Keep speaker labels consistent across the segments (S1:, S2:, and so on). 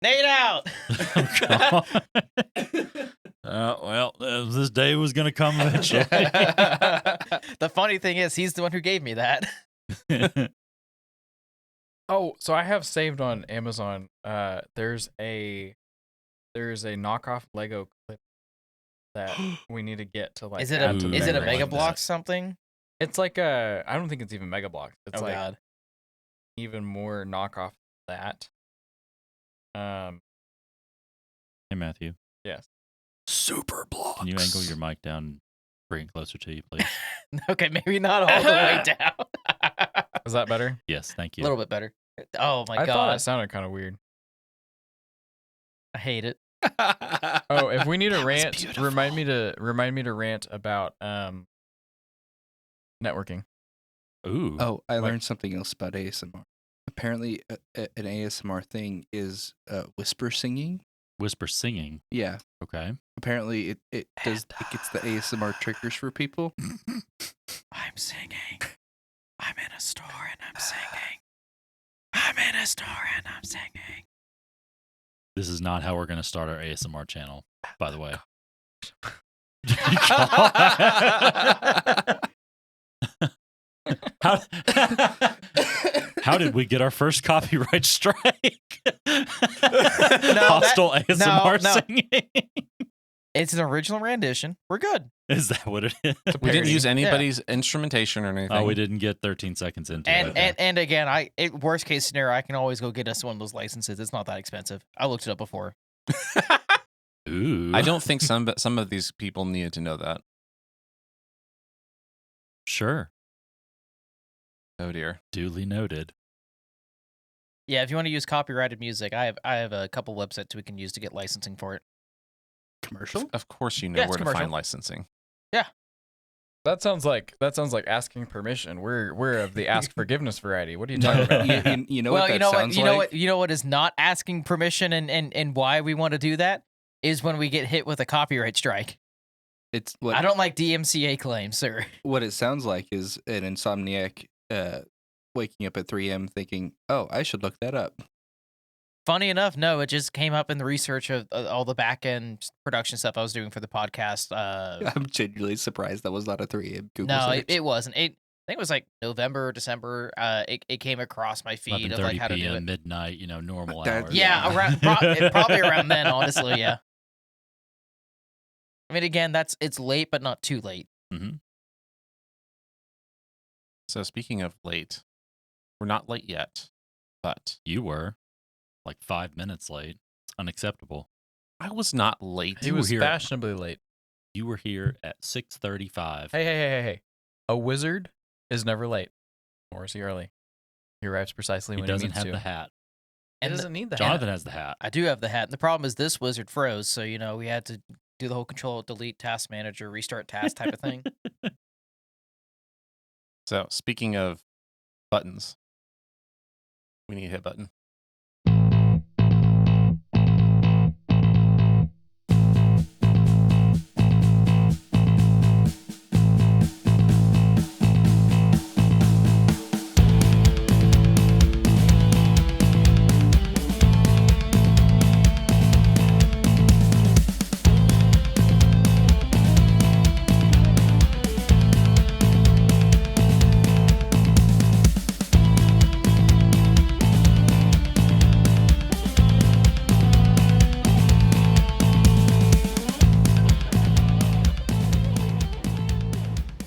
S1: Nate out.
S2: Well, this day was going to come eventually.
S1: The funny thing is, he's the one who gave me that.
S3: Oh, so I have saved on Amazon. There's a knockoff Lego clip that we need to get to like.
S1: Is it
S3: add
S1: a
S3: to the
S1: is it a
S3: memory.
S1: Mega
S2: like
S1: Block
S2: that.
S1: something?
S3: It's like a. I don't think it's even Mega Block. It's
S1: Oh
S3: like
S1: God.
S3: even more knockoff than that.
S2: Hey, Matthew.
S3: Yes.
S2: Super blocks. Can you angle your mic down and bring it closer to you, please?
S1: Okay, maybe not all the way down.
S3: Is that better?
S2: Yes, thank
S1: A
S2: you.
S1: little bit better. Oh my
S3: I thought
S1: God.
S3: it sounded kind of weird.
S1: I hate it.
S3: Oh, if we need a
S2: That was
S3: rant,
S2: beautiful.
S3: remind me to rant about networking.
S2: Ooh.
S4: Oh, I
S3: Like-
S4: learned something else about ASMR. Apparently, an ASMR thing is whisper singing.
S2: Whisper singing.
S4: Yeah.
S2: Okay.
S4: Apparently, it gets the ASMR triggers for people.
S1: I'm singing. I'm in a store and I'm singing. I'm in a store and I'm singing.
S2: This is not how we're going to start our ASMR channel, by the way. how, how did we get our first copyright strike? Hostile ASMR
S1: no.
S2: singing.
S1: It's an original rendition. We're good.
S2: Is that what it is?
S5: We didn't use
S1: Parody.
S5: anybody's instrumentation or anything.
S2: Oh, we didn't get 13 seconds into it.
S1: And again, worst case scenario, I can always go get us one of those licenses. It's not that expensive. I looked it up before.
S2: Ooh.
S5: I don't think some of these people needed to know that.
S2: Sure.
S5: Oh dear.
S2: Duly noted.
S1: Yeah, if you want to use copyrighted music, I have a couple websites we can use to get licensing for it.
S4: Commercial?
S5: Of course, you know
S1: Yeah, it's
S5: where to
S1: commercial.
S5: find licensing.
S3: That sounds like asking permission. We're of the ask forgiveness variety. What are you talking about?
S4: You know
S1: Well,
S4: what that
S1: you know what
S4: sounds
S1: you know
S4: like?
S1: what you know what is not asking permission and why we want to do that is when we get hit with a copyright strike.
S4: It's what
S1: I don't like DMCA claims, sir.
S4: what it sounds like is an insomniac waking up at 3 a.m. thinking, "Oh, I should look that up."
S1: Funny enough, no, it just came up in the research of all the back end production stuff I was doing for the podcast.
S4: I'm genuinely surprised that was not a 3 a.m. Google
S1: No,
S4: search.
S1: it wasn't. I think it was like November or December. It came across my feed of like
S2: 11:30
S1: how to do
S2: p.m.
S1: it.
S2: midnight, normal
S4: That-
S2: hours.
S1: Yeah, around probably around then. Honestly, yeah. I mean, again, it's late, but not too late.
S5: So speaking of late, we're not late yet, but
S2: You were like 5 minutes late. It's unacceptable.
S5: I was not late.
S3: He
S2: You were
S3: was
S2: here.
S3: fashionably late.
S2: You were here at 6:35.
S3: Hey. A wizard is never late. Nor is he early. He arrives precisely
S2: He
S3: when he
S2: doesn't
S3: needs
S2: have
S3: to.
S2: the hat.
S3: He
S1: And
S3: doesn't need that.
S2: Jonathan has the hat.
S1: I do have the hat. And the problem is this wizard froze, so we had to do the whole Control Delete Task Manager restart task type of thing.
S5: So speaking of buttons, we need a hit button.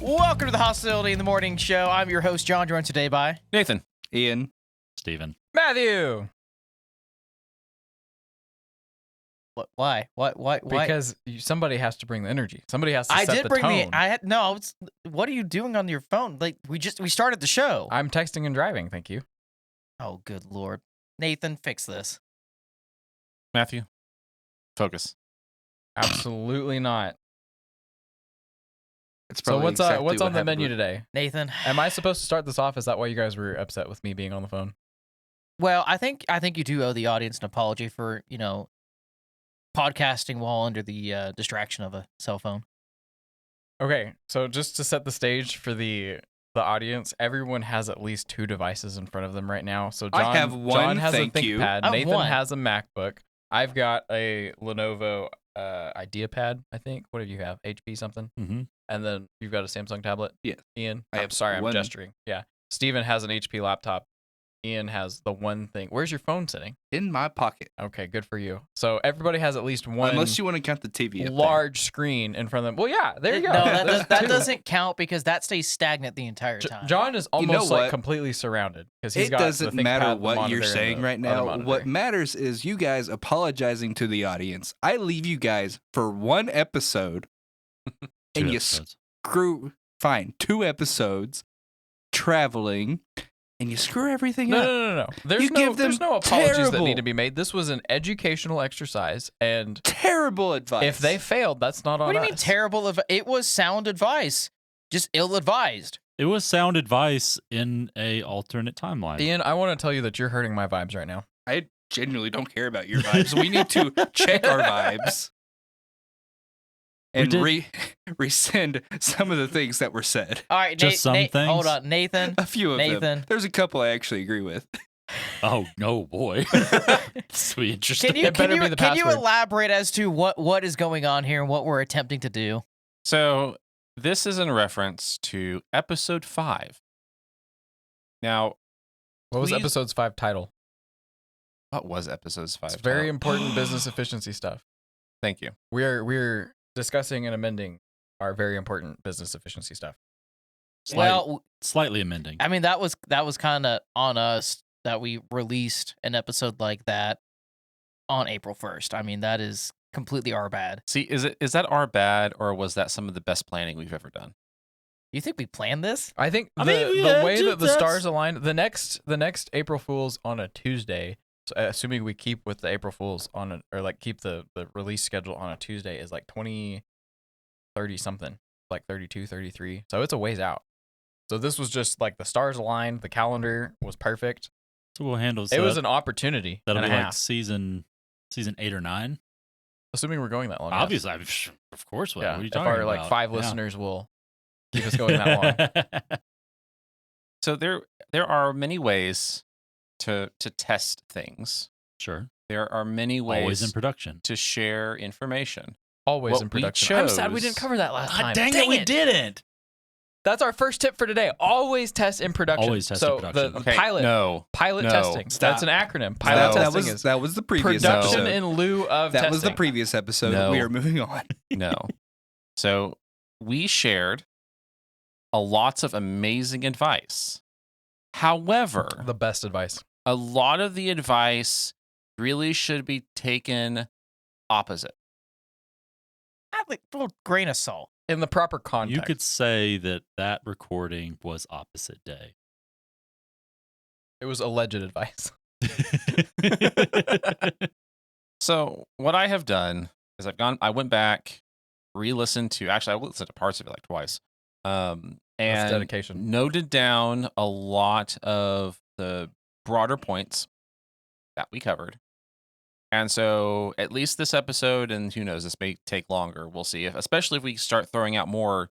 S1: Welcome to the Hostility in the Morning Show. I'm your host, John, joined today by...
S5: Nathan.
S4: Ian,
S2: Steven.
S3: Matthew!
S1: Why? Why?
S3: Because somebody has to bring the energy. Somebody has to
S1: I
S3: set
S1: did
S3: the
S1: bring
S3: tone.
S1: what are you doing on your phone? Like, we started the show.
S3: I'm texting and driving, thank you.
S1: Oh, good Lord. Nathan, fix this.
S5: Matthew. Focus.
S3: Absolutely not.
S4: it's
S3: So
S4: probably
S3: what's
S4: exactly
S3: what's
S4: what
S3: on the
S4: happened
S3: menu
S4: with-
S3: today?
S1: Nathan.
S3: Am I supposed to start this off? Is that why you guys were upset with me being on the phone?
S1: Well, I think you do owe the audience an apology for, podcasting while under the distraction of a cell phone.
S3: Okay, so just to set the stage for the the audience, everyone has at least 2 devices in front of them right now. So John,
S4: I have one,
S3: John has
S4: thank
S3: a
S4: you.
S3: ThinkPad.
S1: I have
S3: Nathan
S1: one.
S3: has a MacBook. I've got a Lenovo IdeaPad, I think. What do you have? HP something?
S2: Mm-hmm.
S3: And then you've got a Samsung tablet?
S4: Yes.
S3: Ian?
S4: I
S3: I'm
S4: have
S3: sorry,
S4: one.
S3: I'm gesturing. Yeah. Steven has an HP laptop. Ian has the one thing. Where's your phone sitting?
S4: In my pocket.
S3: Okay, good for you. So everybody has at least one
S4: Unless you want to count the TV. up there.
S3: large screen in front of them. Well, yeah, there you go.
S1: No,
S3: There's
S1: that
S3: 2.
S1: doesn't count because that stays stagnant the entire time.
S3: John is
S4: You know
S3: almost like
S4: what?
S3: completely surrounded because he's
S4: It
S3: got
S4: doesn't
S3: the
S4: matter
S3: ThinkPad, the
S4: what
S3: monitor,
S4: you're
S3: and
S4: saying
S3: the
S4: right
S3: other
S4: now.
S3: monitor.
S4: What matters is you guys apologizing to the audience. I leave you guys for 1 episode, and you screw. Fine, 2 episodes, traveling, and you screw everything up.
S3: No. There's
S4: You give them
S3: there's no apologies that
S4: terrible-
S3: need to be made. This was an educational exercise, and
S4: Terrible advice.
S3: if they failed, that's not on
S1: What do you
S3: us.
S1: mean terrible? It was sound advice, just ill-advised.
S2: It was sound advice in a alternate timeline.
S3: Ian, I want to tell you that you're hurting my vibes right now.
S4: I genuinely don't care about your vibes. We need to check our vibes and rescind some of the things that were said.
S1: All right,
S2: Just some
S1: Hold
S2: things?
S1: on, Nathan.
S4: A few of them.
S1: Nathan.
S4: There's a couple I actually agree with.
S2: Oh no, boy! This will be interesting.
S1: Can you
S3: It better be the
S1: can you
S3: password.
S1: elaborate as to what is going on here and what we're attempting to do?
S5: So this is in reference to episode 5. Now,
S3: What was
S5: Please-
S3: episode's 5 title?
S5: what was episode's 5?
S3: It's very
S5: title?
S3: important business efficiency stuff.
S5: Thank you.
S3: We're discussing and amending our very important business efficiency stuff.
S2: Slightly amending.
S1: I mean that was kind of on us that we released an episode like that on April 1st. I mean that is completely our bad.
S5: See, is that our bad, or was that some of the best planning we've ever done?
S1: You think we planned this?
S3: I think
S2: I
S3: the
S2: mean, yeah,
S3: way that the
S2: that's-
S3: stars aligned, the next April Fool's on a Tuesday, so assuming we keep with the April Fool's keep the release schedule on a Tuesday, is like 2030 something, like 32, 33. So it's a ways out. So this was just like the stars aligned, the calendar was perfect.
S2: So we'll handle.
S3: It was an opportunity
S2: that'll
S3: and
S2: be
S3: a
S2: like
S3: half.
S2: season 8 or 9.
S3: Assuming we're going that long. yes.
S2: Obviously, of course. What
S3: Yeah.
S2: are you
S3: If
S2: talking
S3: our
S2: about?
S3: like 5
S2: Yeah.
S3: listeners will keep us going that long.
S5: So there are many ways to test things.
S2: Sure.
S5: There are many ways
S2: Always in production.
S5: to share information.
S3: Always
S5: What
S3: in
S5: we
S3: production. I'm sad we
S5: chose-
S3: didn't cover that last time.
S2: dang it, we didn't.
S3: That's our first tip for today. Always test in production.
S2: Always test in
S3: so
S2: production.
S3: The
S5: Okay,
S3: pilot
S5: no.
S3: testing.
S4: Stop.
S3: That's an acronym. Pilot
S5: No.
S3: testing is
S4: that was the previous
S3: production
S4: episode.
S3: in lieu of
S4: That
S3: testing.
S4: was the previous episode.
S5: No.
S4: We are moving on.
S5: No. So we shared a lots of amazing advice. However,
S3: The best advice.
S5: a lot of the advice really should be taken opposite.
S1: Add like a little grain of salt.
S3: In the proper context.
S2: You could say that recording was opposite day.
S3: It was alleged advice.
S5: So what I have done is I went back, re-listened to, actually I listened to parts of it like twice.
S3: That's
S5: And
S3: dedication.
S5: noted down a lot of the broader points that we covered. And so at least this episode, and who knows, this may take longer. We'll see. Especially if we start throwing out more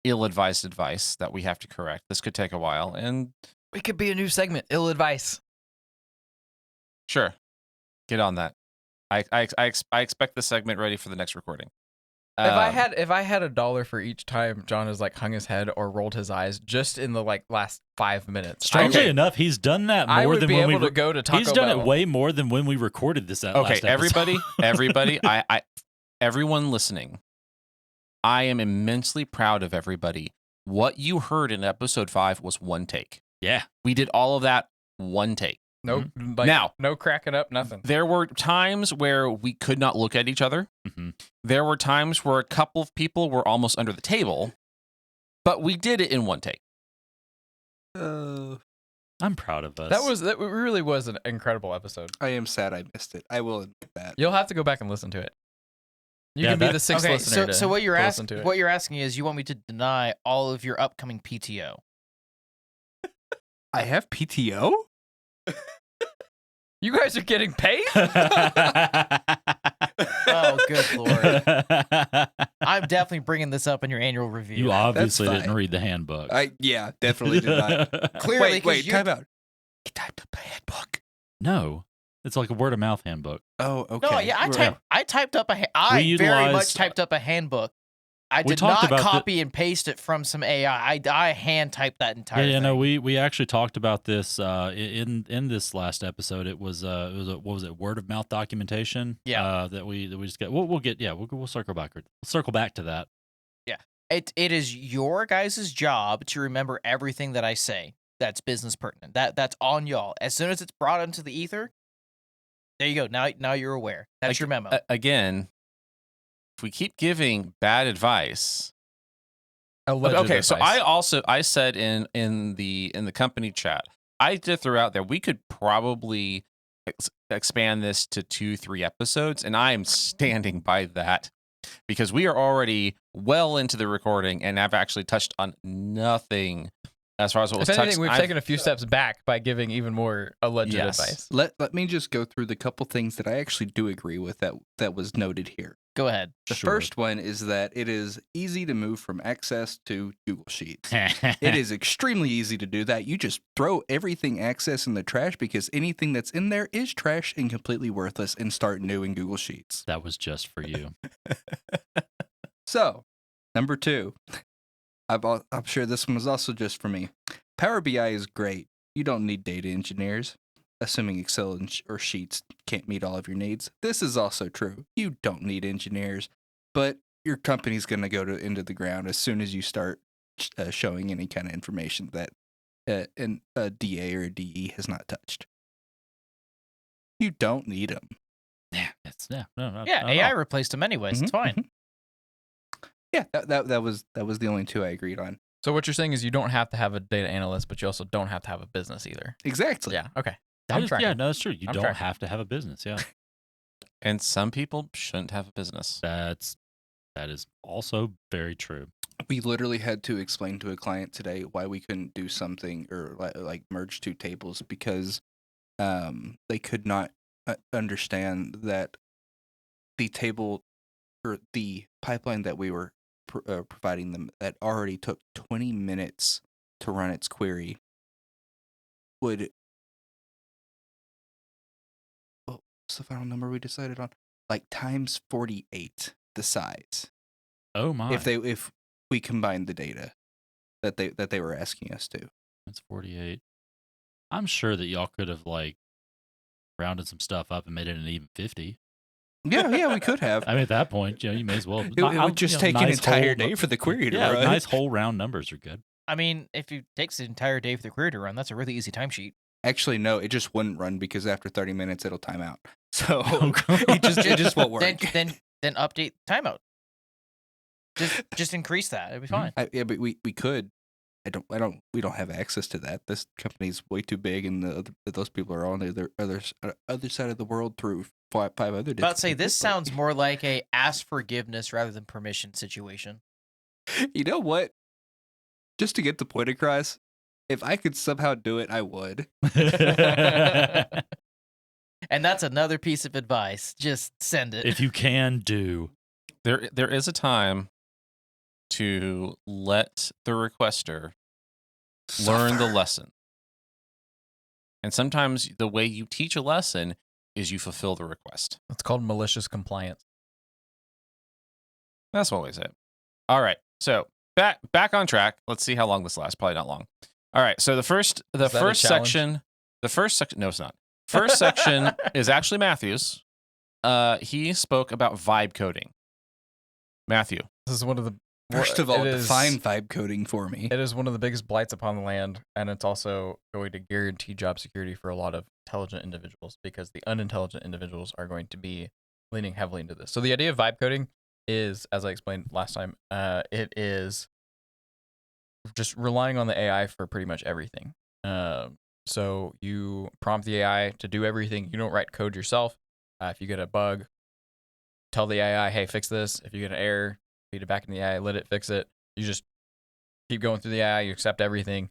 S5: ill-advised advice that we have to correct. This could take a while. And
S3: We could be a new segment. Ill advice.
S5: sure, get on that. I expect this segment ready for the next recording.
S3: If I had $1 for each time John has like hung his head or rolled his eyes just in the like last 5 minutes,
S2: Strangely enough, he's done that
S3: I
S2: more
S3: would
S2: than
S3: be
S2: when
S3: able
S2: we.
S3: to go to Taco
S2: He's done
S3: Bell.
S2: it way more than when we recorded this.
S5: Okay,
S2: last episode.
S5: everybody, everyone listening, I am immensely proud of everybody. What you heard in episode 5 was one take.
S2: Yeah.
S5: We did all of that one take.
S3: No, like,
S5: Now-
S3: no cracking up, nothing.
S5: There were times where we could not look at each other.
S2: Mhm.
S5: There were times where a couple of people were almost under the table, but we did it in one take.
S2: I'm proud of us.
S3: That really was an incredible episode.
S4: I am sad I missed it. I will admit that.
S3: You'll have to go back and listen to it. You
S2: Yeah,
S3: can be
S2: that-
S3: the sixth
S1: Okay,
S3: listener.
S1: so what you're
S3: to listen to
S1: asking
S3: it.
S1: what you're asking is you want me to deny all of your upcoming PTO.
S4: I have PTO?
S3: You guys are getting paid?
S1: Oh, good lord. I'm definitely bringing this up in your annual review.
S2: You obviously
S4: fine.
S2: didn't read the handbook.
S4: Yeah, definitely did not.
S1: Clearly,
S4: Wait, time out. He typed up a handbook.
S2: No, it's like a word of mouth handbook.
S4: Oh, okay.
S1: No, yeah,
S4: Right.
S1: I typed up I very much typed up a handbook. I
S2: We
S1: did
S2: talked
S1: not
S2: about
S1: copy and paste it from some AI. I hand typed that entire
S2: Yeah,
S1: thing.
S2: no, we actually talked about this in this last episode. It was what was it, word of mouth documentation?
S1: Yeah.
S2: That we just got. We'll get we'll circle back. We'll circle back to that.
S1: Yeah. It is your guys' job to remember everything that I say that's business pertinent. That's on y'all. As soon as it's brought into the ether, there you go. Now you're aware. That's your memo.
S5: Again, if we keep giving bad advice.
S3: Alleged
S5: Okay, so
S3: advice.
S5: I said in the company chat, I did throw out there we could probably expand this to 2-3 episodes, and I am standing by that because we are already well into the recording and have actually touched on nothing as far as what was
S3: If anything,
S5: touched.
S3: we've taken a few steps back by giving even more alleged advice.
S4: Let me just go through the couple things that I actually do agree with that was noted here.
S1: Go ahead.
S4: The
S2: Sure.
S4: first one is that it is easy to move from Access to Google Sheets. It is extremely easy to do that. You just throw everything Access in the trash because anything that's in there is trash and completely worthless and start new in Google Sheets.
S2: That was just for you.
S4: So, number 2. I'm sure this one was also just for me. Power BI is great. You don't need data engineers. Assuming Excel or Sheets can't meet all of your needs. This is also true. You don't need engineers, but your company's going to go into the ground as soon as you start showing any kind of information that a DA or a DE has not touched. You don't need them.
S2: Yeah, no,
S1: Yeah, AI replaced him anyways. It's fine.
S4: Yeah, that was the only 2 I agreed on.
S3: So what you're saying is you don't have to have a data analyst, but you also don't have to have a business either.
S4: Exactly.
S3: Yeah. Okay.
S2: Yeah, no, that's true. You
S3: I'm
S2: don't
S3: tracking.
S2: have to have a business. Yeah,
S5: And some people shouldn't have a business.
S2: that is also very true.
S4: We literally had to explain to a client today why we couldn't do something or like merge 2 tables because they could not understand that the table or the pipeline that we were providing them that already took 20 minutes to run its query would what's the final number we decided on? Like times 48 the size.
S2: Oh my!
S4: If we combined the data that they were asking us to.
S2: That's 48. I'm sure that y'all could have like rounded some stuff up and made it an even 50.
S4: Yeah, we could have.
S2: I mean, at that point, you may as well.
S4: It would just take an entire day for the query to run.
S2: Nice whole round numbers are good.
S1: I mean, if it takes the entire day for the query to run, that's a really easy timesheet.
S4: Actually, no, it just wouldn't run because after 30 minutes it'll time out. So
S2: Oh,
S4: it just won't work.
S1: Then update timeout. Just increase that. It'd be fine.
S4: Yeah, but we could. We don't have access to that. This company's way too big, and those people are on the other side of the world through 5 other.
S1: About to say
S4: different
S1: this
S4: people.
S1: sounds more like a ask forgiveness rather than permission situation.
S4: You know what? Just to get the point across, if I could somehow do it, I would.
S1: And that's another piece of advice. Just send it.
S2: If you can do.
S5: There is a time to let the requester learn the lesson. And sometimes the way you teach a lesson is you fulfill the request.
S3: It's called malicious compliance.
S5: That's what we say. All right. So back on track. Let's see how long this lasts. Probably not long. All right. So the first section. No, it's not. First section is actually Matthew's. He spoke about vibe coding. Matthew.
S3: This is one of the
S4: First of all,
S3: it is-
S4: define vibe coding for me.
S3: It is one of the biggest blights upon the land, and it's also going to guarantee job security for a lot of intelligent individuals because the unintelligent individuals are going to be leaning heavily into this. So the idea of vibe coding is, as I explained last time, it is just relying on the AI for pretty much everything. So you prompt the AI to do everything. You don't write code yourself. If you get a bug, tell the AI, hey, fix this. If you get an error, feed it back in the AI, let it fix it. You just keep going through the AI, you accept everything.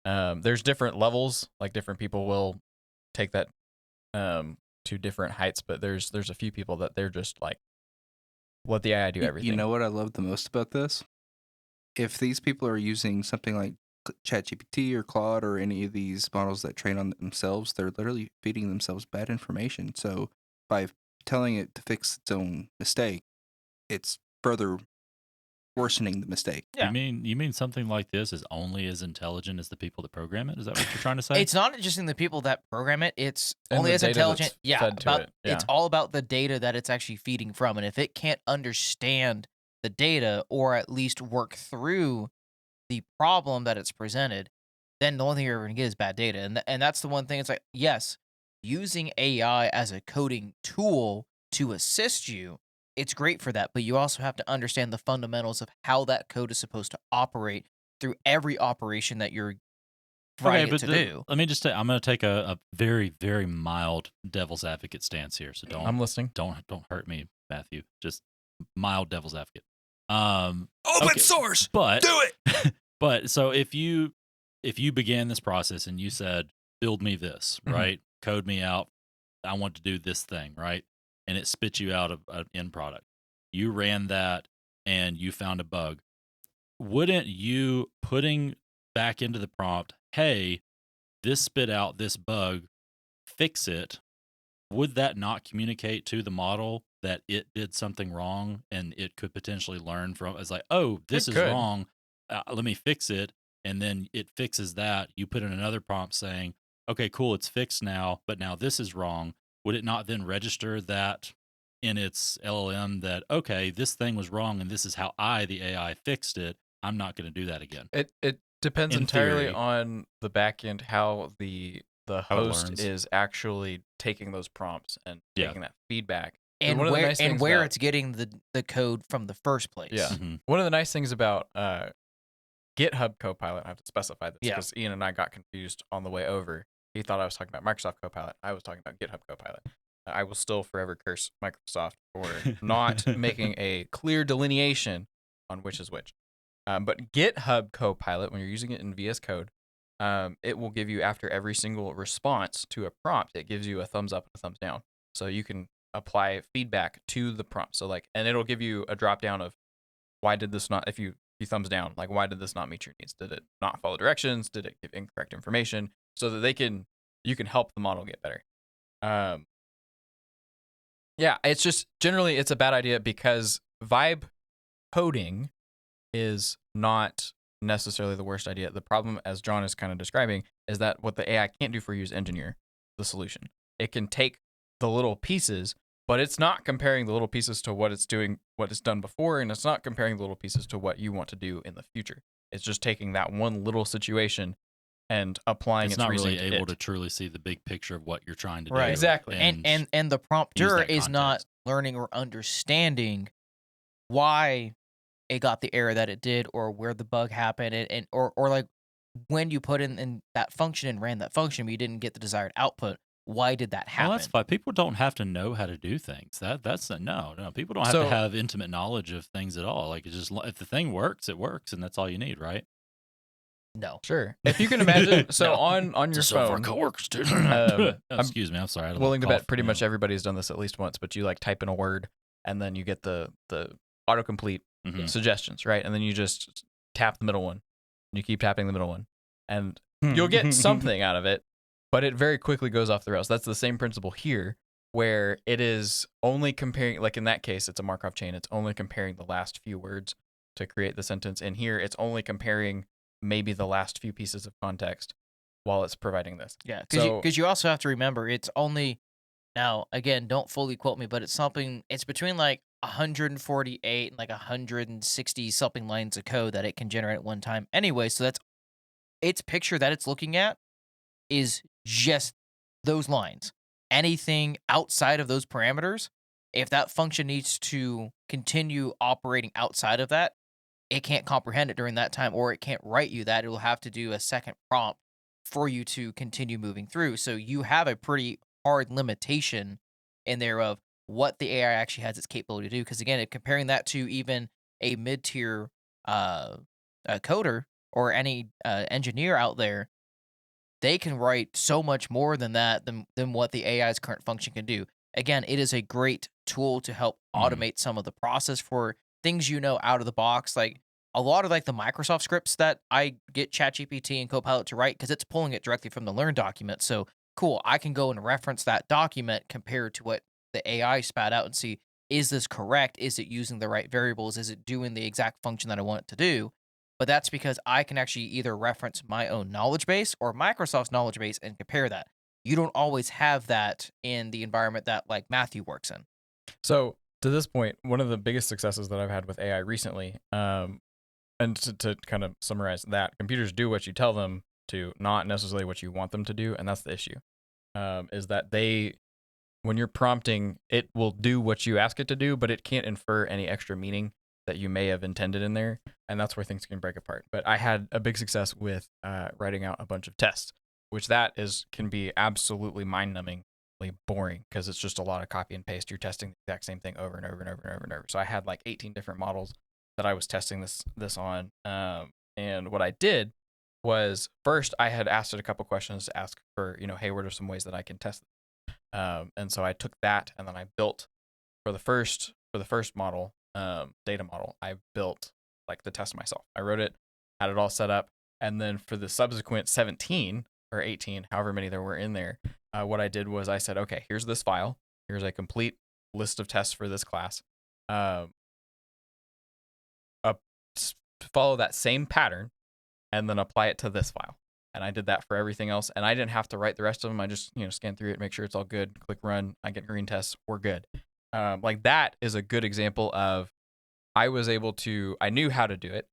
S3: There's different levels, like different people will take that to different heights, but there's a few people that they're just like let the AI do everything.
S4: You know what I love the most about this? If these people are using something like ChatGPT or Claude or any of these models that train on themselves, they're literally feeding themselves bad information. So by telling it to fix its own mistake, it's further worsening the mistake.
S1: Yeah.
S2: You mean something like this is only as intelligent as the people that program it? Is that what you're trying to say?
S1: It's not just in the people that program it. It's
S3: And
S1: only
S3: the
S1: as
S3: data
S1: intelligent.
S3: that's
S1: Yeah,
S3: fed to
S1: about
S3: it, yeah.
S1: it's all about the data that it's actually feeding from, and if it can't understand the data or at least work through the problem that it's presented, then the only thing you're going to get is bad data. And that's the one thing. It's like, yes, using AI as a coding tool to assist you, it's great for that, but you also have to understand the fundamentals of how that code is supposed to operate through every operation that you're writing it to do.
S2: Let me just say, I'm going to take a very, very mild devil's advocate stance here. So
S3: I'm listening.
S2: don't hurt me, Matthew. Just mild devil's advocate.
S4: Open source,
S2: but
S4: do it.
S2: But so if you began this process and you said, build me this,
S3: Mhm.
S2: right? Code me out. I want to do this thing, right? And it spits you out an end product. You ran that and you found a bug. Wouldn't you putting back into the prompt, hey, this spit out this bug, fix it, would that not communicate to the model that it did something wrong and it could potentially learn from? It's like, oh, this is
S3: could.
S2: wrong. Let me fix it. And then it fixes that. You put in another prompt saying, okay, cool, it's fixed now, but now this is wrong. Would it not then register that in its LLM that, okay, this thing was wrong and this is how the AI, fixed it. I'm not going to do that again.
S3: It depends
S2: In
S3: entirely
S2: theory.
S3: on the back end, how the
S2: How it
S3: host
S2: learns.
S3: is actually taking those prompts and
S2: Yeah.
S3: taking that feedback.
S1: And
S3: one of the
S1: where
S3: nice things
S1: where
S3: about-
S1: it's getting the code from the first place.
S3: Yeah.
S2: Mhm.
S3: One of the nice things about GitHub Copilot, I have to specify this
S1: Yeah.
S3: because Ian and I got confused on the way over. He thought I was talking about Microsoft Copilot. I was talking about GitHub Copilot. I will still forever curse Microsoft for not making a clear delineation on which is which. But GitHub Copilot, when you're using it in VS Code, it will give you, after every single response to a prompt, it gives you a thumbs up and a thumbs down. So you can apply feedback to the prompt. So and it'll give you a drop down of why did this not, if you thumbs down, like why did this not meet your needs? Did it not follow directions? Did it give incorrect information? So that you can help the model get better. Yeah, it's just generally it's a bad idea because vibe coding is not necessarily the worst idea. The problem, as John is kind of describing, is that what the AI can't do for you is engineer the solution. It can take the little pieces, but it's not comparing the little pieces to what it's doing, what it's done before, and it's not comparing the little pieces to what you want to do in the future. It's just taking that one little situation and applying
S2: It's
S3: its
S2: not
S3: reasoning
S2: really
S3: to
S2: able
S3: it.
S2: to truly see the big picture of what you're trying to do.
S1: Right.
S3: Exactly.
S1: And the prompter
S2: that
S1: is not
S2: context.
S1: learning or understanding why it got the error that it did or where the bug happened and or like when you put in that function and ran that function but you didn't get the desired output, why did that happen?
S2: Well, that's fine. People don't have to know how to do things. That's no. People don't have
S3: So-
S2: to have intimate knowledge of things at all. Like it's just if the thing works, it works, and that's all you need, right?
S1: No.
S3: Sure. If you can imagine, so
S1: No.
S3: on your phone,
S2: coworkers do.
S3: I'm
S2: Excuse me. I'm sorry. I had a
S3: willing to
S2: little
S3: bet
S2: cough,
S3: pretty
S2: you
S3: much
S2: know.
S3: everybody's done this at least once, but you like type in a word and then you get the autocomplete
S2: Mhm.
S3: suggestions, right? And then you just tap the middle one. And you keep tapping the middle one. And you'll get something out of it, but it very quickly goes off the rails. That's the same principle here, where it is only comparing, like in that case, it's a Markov chain. It's only comparing the last few words to create the sentence. In here, it's only comparing maybe the last few pieces of context while it's providing this.
S1: Yeah,
S3: So-
S1: because you also have to remember it's only now again, don't fully quote me, but it's between like 148 and like 160 something lines of code that it can generate at one time. Anyway, so that's its picture that it's looking at is just those lines. Anything outside of those parameters, if that function needs to continue operating outside of that, it can't comprehend it during that time, or it can't write you that. It will have to do a second prompt for you to continue moving through. So you have a pretty hard limitation in there of what the AI actually has its capability to do. Because again, comparing that to even a mid-tier coder or any engineer out there, they can write so much more than that than what the AI's current function can do. Again, it is a great tool to help
S2: Mhm.
S1: automate some of the process for things out of the box. Like a lot of like the Microsoft scripts that I get ChatGPT and Copilot to write because it's pulling it directly from the Learn document. So cool, I can go and reference that document compared to what the AI spat out and see, is this correct? Is it using the right variables? Is it doing the exact function that I want it to do? But that's because I can actually either reference my own knowledge base or Microsoft's knowledge base and compare that. You don't always have that in the environment that like Matthew works in.
S3: So to this point, one of the biggest successes that I've had with AI recently, and to kind of summarize that, computers do what you tell them to, not necessarily what you want them to do, and that's the issue. Is that when you're prompting, it will do what you ask it to do, but it can't infer any extra meaning that you may have intended in there, and that's where things can break apart. But I had a big success with writing out a bunch of tests, which can be absolutely mind-numbingly boring because it's just a lot of copy and paste. You're testing the exact same thing over and over and over and over and over. So I had like 18 different models that I was testing this on, and what I did was first I had asked it a couple questions to ask for, hey, what are some ways that I can test this? And so I took that and then I built for the first model, data model, I built like the test myself. I wrote it, had it all set up, and then for the subsequent 17 or 18, however many there were in there, what I did was I said, okay, here's this file. Here's a complete list of tests for this class. Follow that same pattern and then apply it to this file. And I did that for everything else. And I didn't have to write the rest of them. I just, scan through it, make sure it's all good, click run. I get green tests. We're good. Like that is a good example of I knew how to do it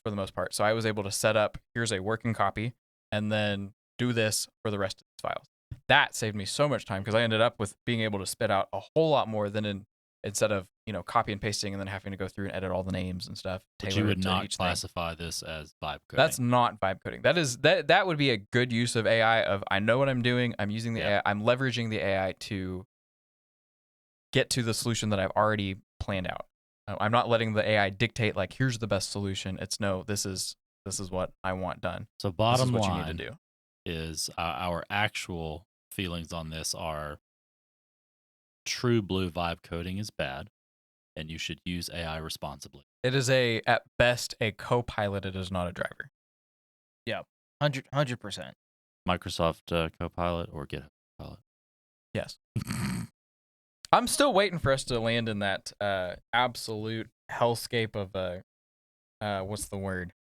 S3: for the most part. So I was able to set up, here's a working copy, and then do this for the rest of these files. That saved me so much time because I ended up with being able to spit out a whole lot more than instead of, copy and pasting and then having to go through and edit all the names and stuff.
S2: But you would not classify this as vibe coding.
S3: That's not vibe coding. That would be a good use of AI of I know what I'm doing. I'm using the AI. I'm leveraging the AI to get to the solution that I've already planned out. I'm not letting the AI dictate like here's the best solution. It's no, this is what I want done.
S2: So bottom
S3: what
S2: line
S3: you need to do
S2: is our actual feelings on this are true blue vibe coding is bad, and you should use AI responsibly.
S3: It is at best a co-pilot. It is not a driver.
S1: Yeah, 100%.
S2: Microsoft Copilot or GitHub Copilot.
S3: Yes. I'm still waiting for us to land in that absolute hellscape of what's the word?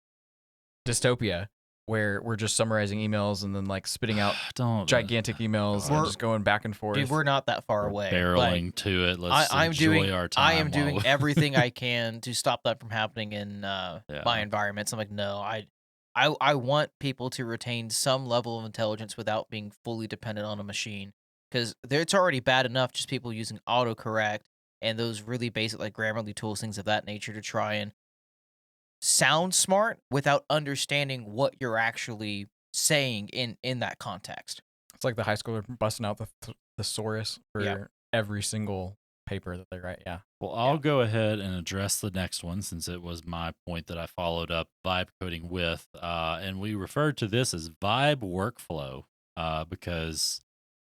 S3: Dystopia, where we're just summarizing emails and then like spitting out gigantic emails and just going back and forth.
S1: Dude, we're not that far away.
S2: Barreling to it. Let's enjoy our time.
S1: I am doing everything I can to stop that from happening in my environments. I'm like, no, I want people to retain some level of intelligence without being fully dependent on a machine. Because it's already bad enough just people using autocorrect and those really basic like Grammarly tools, things of that nature to try and sound smart without understanding what you're actually saying in that context.
S3: It's like the high schooler busting out the thesaurus for every single paper that they write. Yeah.
S2: Well, I'll go ahead and address the next one since it was my point that I followed up vibe coding with. And we referred to this as vibe workflow because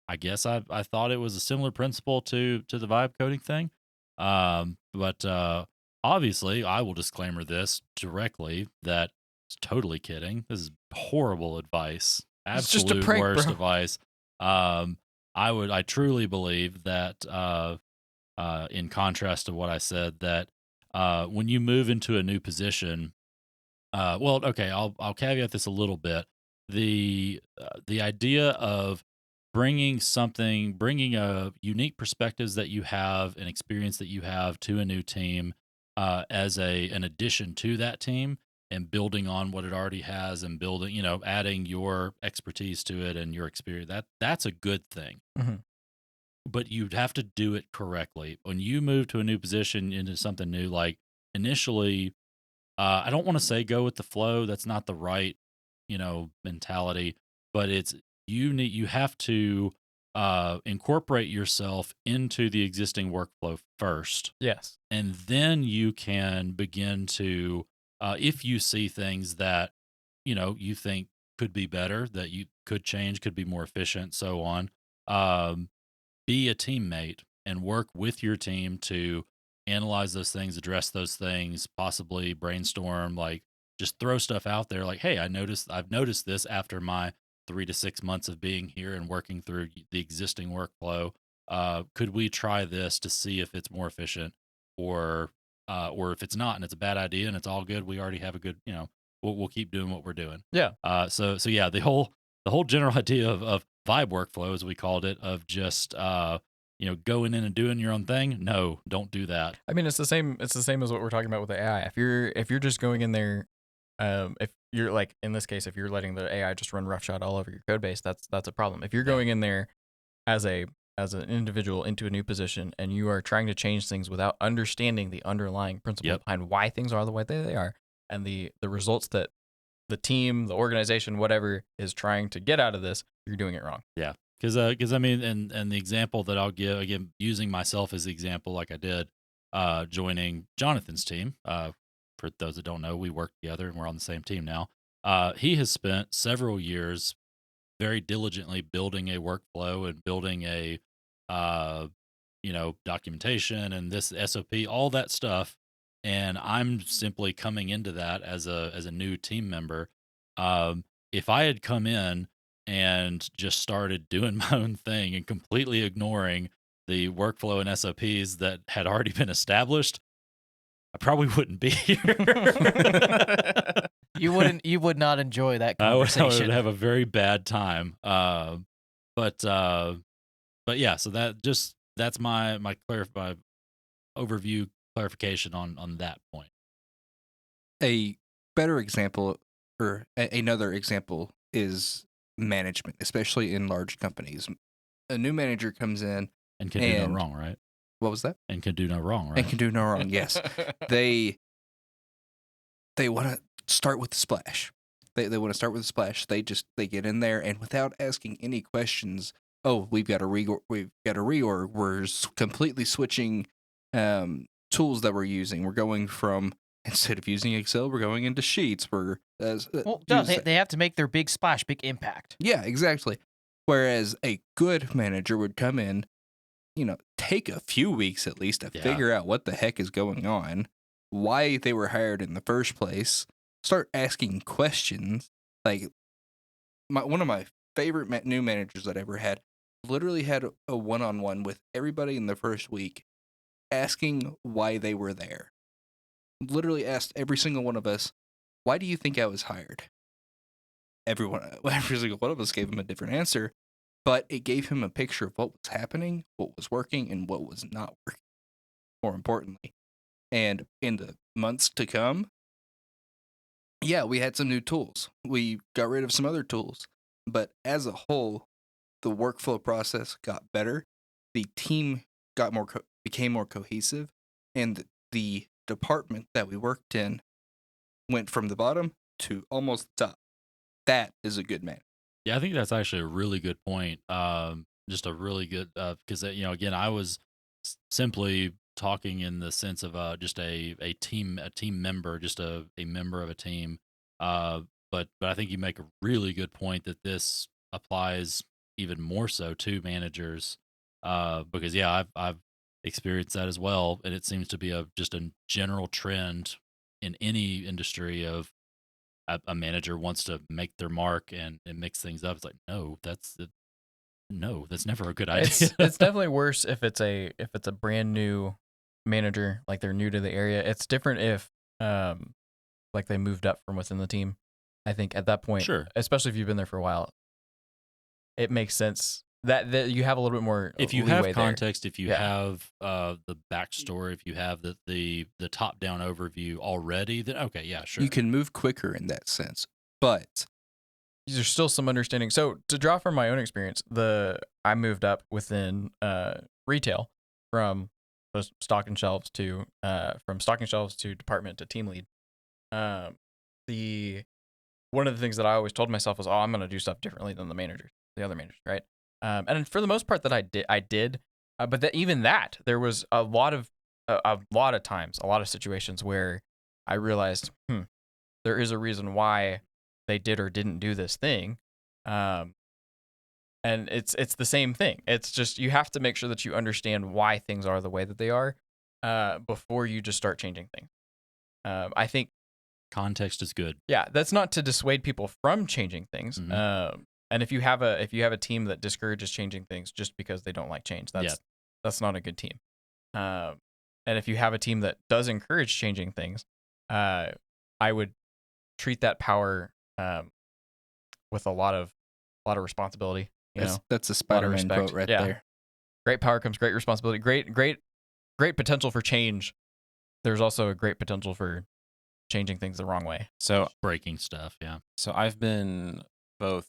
S2: I guess I thought it was a similar principle to the vibe coding thing. But obviously, I will disclaimer this directly that it's totally kidding. This is horrible advice.
S3: It's just a
S2: Absolute
S3: prank,
S2: worst
S3: bro.
S2: advice. I truly believe that in contrast to what I said, that when you move into a new position, I'll caveat this a little bit. The idea of bringing unique perspectives that you have and experience that you have to a new team as an addition to that team and building on what it already has and building, adding your expertise to it and your experience, that's a good thing.
S3: Mm-hmm.
S2: But you'd have to do it correctly. When you move to a new position into something new, like initially, I don't want to say go with the flow. That's not the right, mentality, but you have to incorporate yourself into the existing workflow first.
S3: Yes.
S2: And then you can begin to, if you see things that, you think could be better, that you could change, could be more efficient, so on, be a teammate and work with your team to analyze those things, address those things, possibly brainstorm, like just throw stuff out there. Like, hey, I've noticed this after my 3 to 6 months of being here and working through the existing workflow. Could we try this to see if it's more efficient, or if it's not and it's a bad idea and it's all good? We already have a good, we'll keep doing what we're doing.
S3: Yeah.
S2: So yeah, the whole general idea of vibe workflow, as we called it, of just going in and doing your own thing. No, don't do that.
S3: I mean, it's the same as what we're talking about with the AI. If you're just going in there, if you're like in this case, if you're letting the AI just run roughshod all over your code base, that's a problem. If you're going in there as an individual into a new position and you are trying to change things without understanding the underlying principle behind why things are the way they are, and the results that the team, the organization, whatever is trying to get out of this, you're doing it wrong.
S2: Yeah. Because I mean, and the example that I'll give, again, using myself as the example, like I did, joining Jonathan's team. For those that don't know, we work together and we're on the same team now. He has spent several years very diligently building a workflow and building a, documentation and this SOP, all that stuff. And I'm simply coming into that as a new team member. If I had come in and just started doing my own thing and completely ignoring the workflow and SOPs that had already been established, I probably wouldn't be here.
S1: You would not enjoy that
S2: I
S1: conversation.
S2: would have a very bad time. But yeah, so that's my overview clarification on that point.
S4: A better example, or another example, is management, especially in large companies. A new manager comes in
S2: and can do no wrong, right?
S4: What was that?
S2: And can do no wrong, right?
S4: And can do no wrong. Yes, they want to start with the splash. They want to start with the splash. They get in there and without asking any questions. Oh, we've got a reorg. We're completely switching tools that we're using. We're going from, instead of using Excel, we're going into Sheets.
S1: They have to make their big splash, big impact.
S4: Yeah, exactly. Whereas a good manager would come in, take a few weeks at least to figure out what the heck is going on, why they were hired in the first place, start asking questions. Like one of my favorite new managers that I ever had literally had a one-on-one with everybody in the first week, asking why they were there. Literally asked every single one of us, why do you think I was hired? Every single one of us gave him a different answer, but it gave him a picture of what was happening, what was working, and what was not working, more importantly. And in the months to come, we had some new tools. We got rid of some other tools. But as a whole, the workflow process got better. The team became more cohesive, and the department that we worked in went from the bottom to almost the top. That is a good man.
S2: Yeah, I think that's actually a really good point. Just a really good, because again, I was simply talking in the sense of just a team member, just a member of a team. But I think you make a really good point that this applies even more so to managers, because I've experienced that as well, and it seems to be just a general trend in any industry of a manager wants to make their mark and mix things up. It's like, no, that's never a good idea.
S3: It's definitely worse if it's a brand new manager, like they're new to the area. It's different if like they moved up from within the team. I think at that point,
S2: sure,
S3: especially if you've been there for a while, it makes sense that you have a little bit more.
S2: If you have context,
S3: there.
S2: If you have the backstory, if you have the top down overview already, then okay, yeah, sure,
S4: you can move quicker in that sense. But
S3: there's still some understanding. So to draw from my own experience, I moved up within retail from stocking shelves to department to team lead. One of the things that I always told myself was, I'm going to do stuff differently than the other managers, right? And for the most part that I did, but even that, there was a lot of times, a lot of situations where I realized, there is a reason why they did or didn't do this thing. And And it's the same thing. It's just you have to make sure that you understand why things are the way that they are before you just start changing things. I think
S2: Context is good.
S3: yeah, that's not to dissuade people from changing things.
S2: Mhm.
S3: And if you have a team that discourages changing things just because they don't like change, that's not a good team. And if you have a team that does encourage changing things, I would treat that power with a lot of responsibility.
S4: That's a Spider-Man
S3: respect.
S4: quote right
S3: Yeah.
S4: there.
S3: Great power comes great responsibility. Great potential for change. There's also a great potential for changing things the wrong way.
S5: So
S2: Breaking stuff, yeah.
S5: So I've been both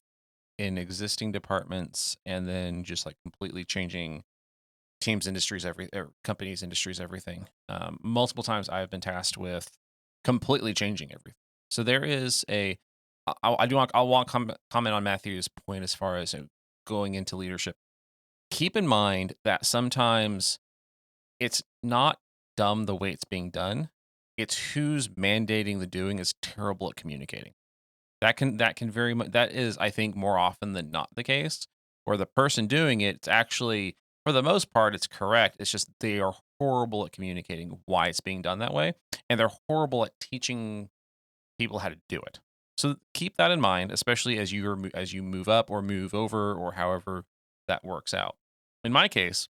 S5: in existing departments and then just like completely changing teams, industries, companies, industries, everything. Multiple times I've been tasked with completely changing everything. So there is I want to comment on Matthew's point as far as going into leadership. Keep in mind that sometimes it's not dumb the way it's being done. It's who's mandating the doing is terrible at communicating. That can very much, that is, I think, more often than not the case, where the person doing it, it's actually, for the most part, it's correct. It's just they are horrible at communicating why it's being done that way, and they're horrible at teaching people how to do it. So keep that in mind, especially as you move up or move over or however that works out. In my case,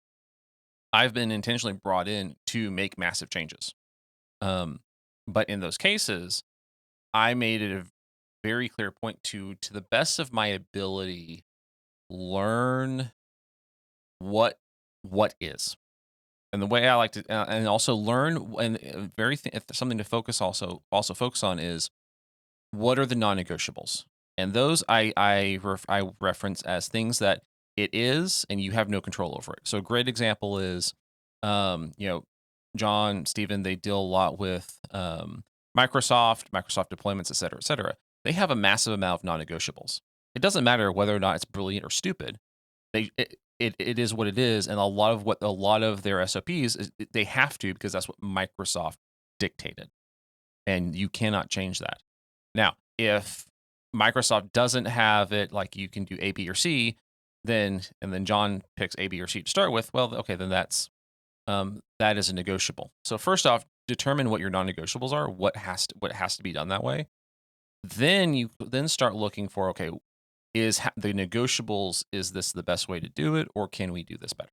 S5: I've been intentionally brought in to make massive changes. But in those cases, I made it a very clear point to the best of my ability, learn what is. And the way I like to, and also learn, and something to focus also focus on is what are the non-negotiables, and those I reference as things that it is, and you have no control over it. So a great example is, John, Stephen, they deal a lot with Microsoft deployments, et cetera, et cetera. They have a massive amount of non-negotiables. It doesn't matter whether or not it's brilliant or stupid. It is what it is, and a lot of their SOPs they have to, because that's what Microsoft dictated, and you cannot change that. Now, if Microsoft doesn't have it, like you can do A, B, or C, then John picks A, B, or C to start with. Well, okay, then that is a negotiable. So first off, determine what your non-negotiables are. What has to be done that way. Then you start looking for, okay, the negotiables, is this the best way to do it, or can we do this better?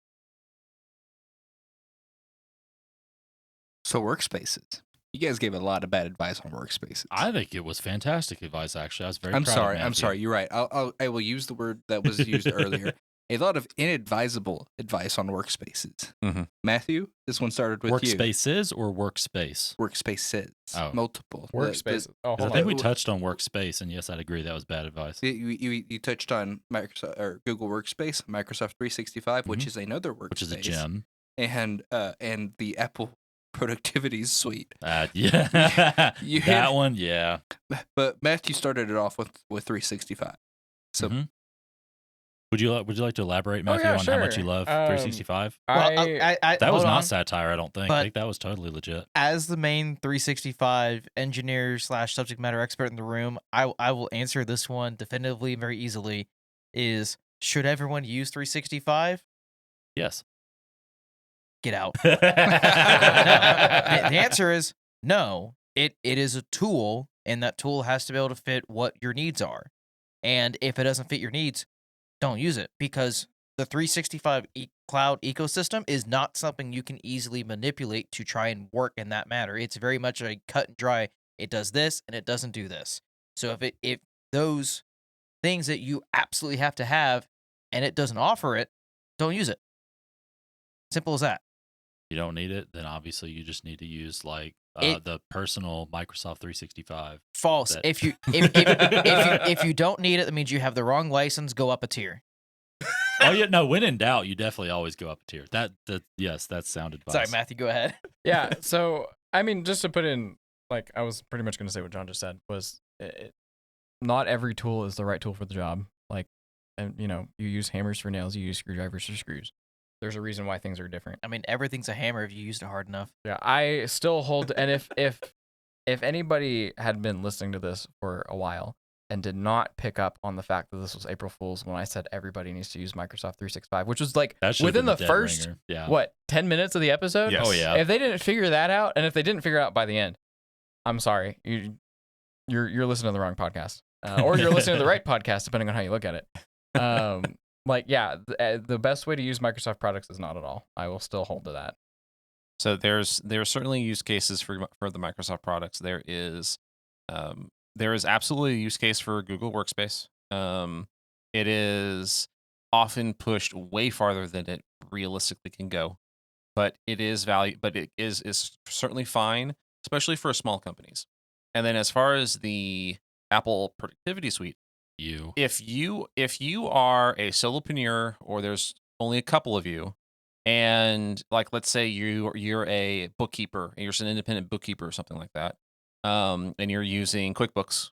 S4: So workspaces. You guys gave a lot of bad advice on workspaces.
S2: I think it was fantastic advice, actually. I was very
S4: I'm
S2: proud
S4: sorry.
S2: of
S4: I'm
S2: Matthew.
S4: sorry. You're right. I will use the word that was used earlier. A lot of inadvisable advice on workspaces.
S5: Mm-hmm.
S4: Matthew, this one started with you.
S2: Workspaces or workspace?
S4: Workspaces.
S2: Oh.
S4: Multiple.
S3: Workspaces.
S2: I think we touched on workspace, and yes, I'd agree that was bad advice.
S4: You touched on Microsoft or Google Workspace, Microsoft 365, which is another workspace,
S2: Which is a gem,
S4: and the Apple Productivity Suite.
S2: Yeah, that one, yeah.
S4: But Matthew started it off with 365. So.
S2: Mm-hmm. Would you like to elaborate, Matthew,
S3: yeah,
S2: on how much you love 365?
S1: Well,
S2: That was
S1: hold
S2: not
S1: on.
S2: satire, I don't think. I think that was totally legit.
S1: As the main 365 engineer / subject matter expert in the room, I will answer this one definitively, very easily. Is should everyone use 365?
S2: Yes.
S1: Get out. No, the answer is no. It is a tool, and that tool has to be able to fit what your needs are. And if it doesn't fit your needs, don't use it, because the 365 cloud ecosystem is not something you can easily manipulate to try and work in that matter. It's very much a cut and dry. It does this and it doesn't do this. So if those things that you absolutely have to have and it doesn't offer it, don't use it. Simple as that.
S2: You don't need it, then obviously you just need to use the personal Microsoft 365.
S1: False. If you don't need it, that means you have the wrong license. Go up a tier.
S2: Oh yeah, no. When in doubt, you definitely always go up a tier. Yes, that's sound advice.
S1: Sorry, Matthew. Go ahead.
S3: Yeah. So I mean, just to put in, like, I was pretty much going to say what John just said was, not every tool is the right tool for the job. Like, and you use hammers for nails, you use screwdrivers for screws. There's a reason why things are different.
S1: I mean, everything's a hammer if you used it hard enough.
S3: Yeah, I still hold, and if anybody had been listening to this for a while, and did not pick up on the fact that this was April Fool's when I said everybody needs to use Microsoft 365, which was like
S2: That should've
S3: within
S2: been
S3: the
S2: dead
S3: first
S2: ringer. Yeah.
S3: what 10 minutes of the episode.
S5: Yes.
S2: Oh yeah.
S3: If they didn't figure that out, and if they didn't figure it out by the end, I'm sorry, you're listening to the wrong podcast, or you're listening to the right podcast, depending on how you look at it. The best way to use Microsoft products is not at all. I will still hold to that.
S5: So there's certainly use cases for the Microsoft products. There is absolutely a use case for Google Workspace. It is often pushed way farther than it realistically can go, but it is But it is certainly fine, especially for small companies. And then as far as the Apple Productivity Suite, if you are a solopreneur or there's only a couple of you, and like let's say you're a bookkeeper, you're an independent bookkeeper or something like that, and you're using QuickBooks,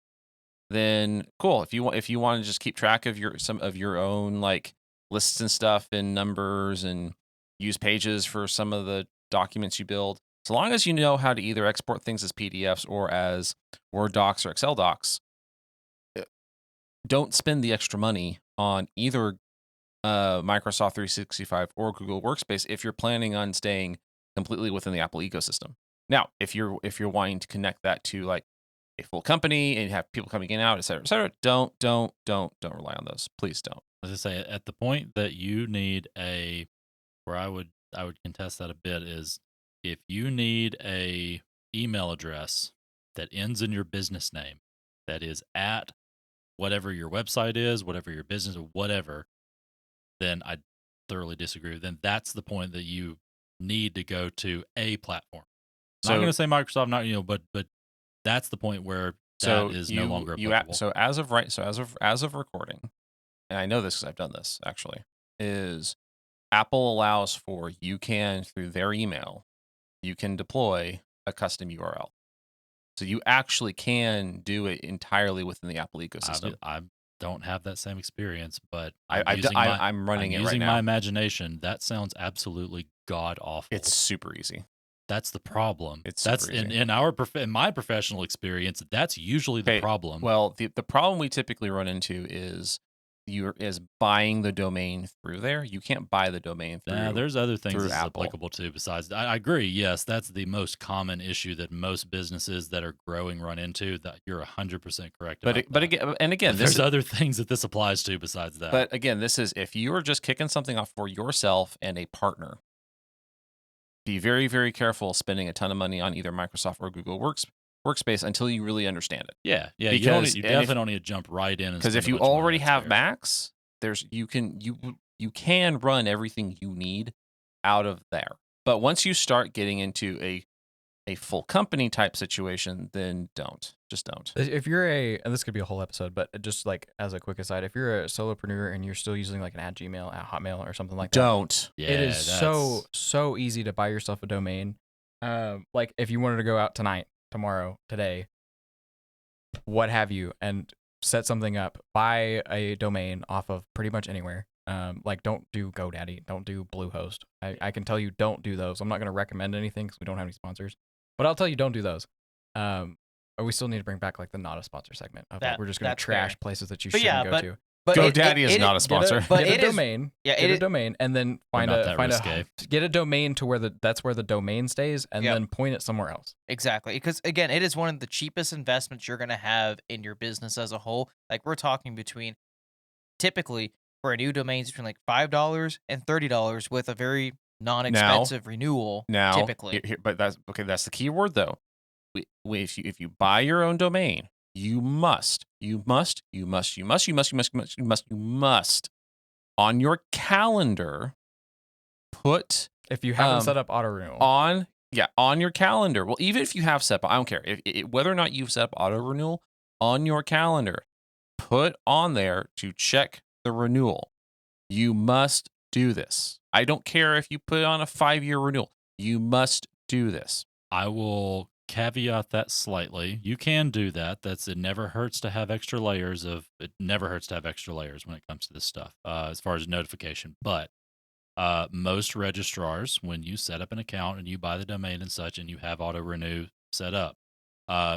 S5: then cool. If you want to just keep track of some of your own like lists and stuff and numbers and use Pages for some of the documents you build, so long as you know how to either export things as PDFs or as Word docs or Excel docs, don't spend the extra money on either Microsoft 365 or Google Workspace if you're planning on staying completely within the Apple ecosystem. Now, if you're wanting to connect that to like a full company and have people coming in and out, et cetera, don't rely on those. Please don't.
S2: As I say, at the point that you need where I would contest that a bit is if you need a email address that ends in your business name, that is at whatever your website is, whatever your business, or whatever, then I thoroughly disagree. Then that's the point that you need to go to a platform. So, I'm not going to say Microsoft, not but that's the point where that is no longer applicable.
S5: So as of recording, and I know this because I've done this actually, is Apple allows for through their email, you can deploy a custom URL. So you actually can do it entirely within the Apple ecosystem.
S2: I don't have that same experience, but
S5: I'm running it right now.
S2: Using my imagination, that sounds absolutely god awful.
S5: It's super easy.
S2: That's the problem.
S5: That's
S2: in my professional experience, that's usually the problem.
S5: Well, the problem we typically run into is buying the domain through there. You can't buy the domain through.
S2: There's other things that's
S5: Apple.
S2: applicable too. Besides, I agree. Yes, that's the most common issue that most businesses that are growing run into. That you're 100% correct.
S5: Again,
S2: there's other things that this applies to besides that.
S5: But again, this is if you are just kicking something off for yourself and a partner. Be very, very careful spending a ton of money on either Microsoft or Google Workspace until you really understand it.
S2: Yeah.
S5: Because
S2: you definitely don't need to jump right in.
S5: Because if you already have Macs, you can run everything you need out of there. But once you start getting into a full company type situation, then just don't.
S3: If you're and this could be a whole episode, but just like as a quick aside, if you're a solopreneur and you're still using like an @Gmail, @Hotmail, or something like that,
S5: don't.
S3: Yeah, it is so easy to buy yourself a domain. Like if you wanted to go out tonight, tomorrow, today, what have you, and set something up, buy a domain off of pretty much anywhere. Like don't do GoDaddy, don't do Bluehost. I can tell you don't do those. I'm not going to recommend anything because we don't have any sponsors, but I'll tell you don't do those. We still need to bring back like the not a sponsor segment of like, we're just going to trash places that you shouldn't go to.
S1: But
S5: GoDaddy is not a sponsor.
S3: Get a domain. Get a domain, and then get a domain to where that's where the domain stays, and then point it somewhere else.
S1: Exactly, because again, it is one of the cheapest investments you're going to have in your business as a whole. Like we're talking typically for a new domain, between like $5 and $30 with a very non-expensive renewal.
S5: Now,
S1: typically,
S5: but that's okay. That's the key word though. If you buy your own domain, you must on your calendar put,
S3: if you haven't set up auto renewal
S5: on your calendar. Well, even if you have set up, I don't care whether or not you've set up auto renewal on your calendar, put on there to check the renewal. You must do this. I don't care if you put on a 5-year renewal. You must do this.
S2: I will caveat that slightly. You can do that. It never hurts to have extra layers it never hurts to have extra layers when it comes to this stuff, as far as notification. But most registrars, when you set up an account and you buy the domain and such, and you have auto renew set up,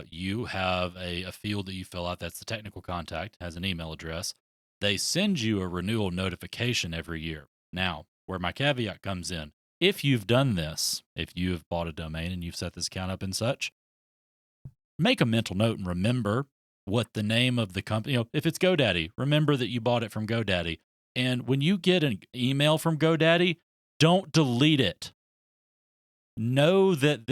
S2: You have a field that you fill out. That's the technical contact, has an email address. They send you a renewal notification every year. Now, where my caveat comes in, if you've done this, if you have bought a domain and you've set this account up and such, make a mental note and remember what the name of the company, if it's GoDaddy, remember that you bought it from GoDaddy. And when you get an email from GoDaddy, don't delete it. Know that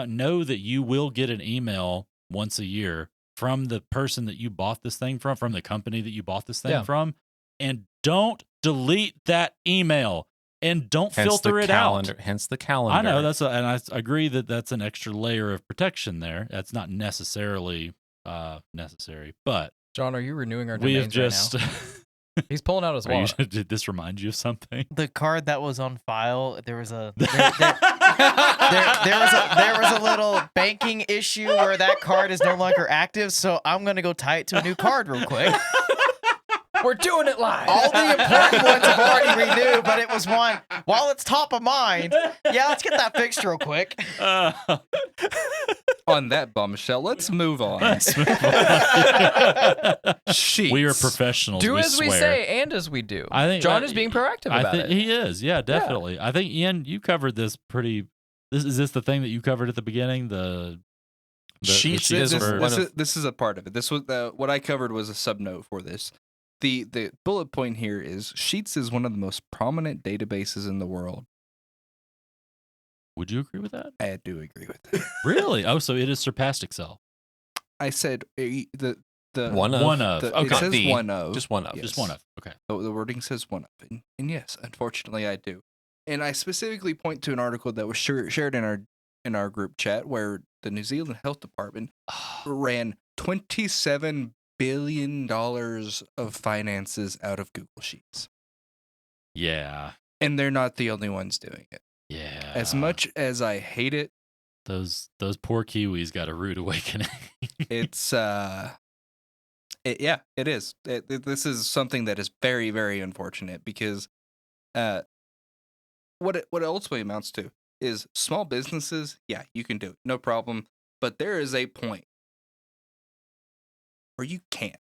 S2: know that you will get an email once a year from the person that you bought this thing from the company that you bought this thing from, and don't delete that email and don't filter it out.
S5: Hence the calendar.
S2: I know and I agree that that's an extra layer of protection there. That's not necessarily necessary, but
S3: John, are you renewing our
S2: we
S3: domains
S2: have just.
S3: right now? He's pulling out his wallet.
S2: Did this remind you of something?
S1: The card that was on file, there was a there was a little banking issue where that card is no longer active. So I'm gonna go tie it to a new card real quick.
S3: We're doing it live.
S1: All the important ones have already renewed, but it was one while it's top of mind. Yeah, let's get that fixed real quick.
S4: On that bombshell, let's move on. Sheets.
S2: We are professionals.
S3: Do
S2: we
S3: as we
S2: swear.
S3: say and as we do.
S2: I think
S3: John is being proactive about it.
S2: He is. Yeah, definitely. I think Ian, you covered this pretty. Is this the thing that you covered at the beginning? The
S5: Sheets
S2: sheets
S5: is
S2: for-
S5: one of-
S4: This is a part of it. This was what I covered was a subnote for this. The bullet point here is Sheets is one of the most prominent databases in the world.
S2: Would you agree with that?
S4: I do agree with that.
S2: Really? Oh, so it has surpassed Excel.
S4: I said the
S5: One of.
S2: One of.
S4: the-
S2: Okay.
S4: it says
S5: The-
S4: one of.
S5: Just one of.
S4: Yes.
S2: Just one of. Okay.
S4: The wording says one of, and yes, unfortunately, I do. And I specifically point to an article that was shared in our group chat where the New Zealand Health Department ran $27 billion of finances out of Google Sheets,
S2: Yeah.
S4: and they're not the only ones doing it.
S2: Yeah.
S4: As much as I hate it,
S2: those poor Kiwis got a rude awakening.
S4: it's it is. This is something that is very, very unfortunate because what it ultimately amounts to is small businesses, yeah, you can do it, no problem. But there is a point where you can't.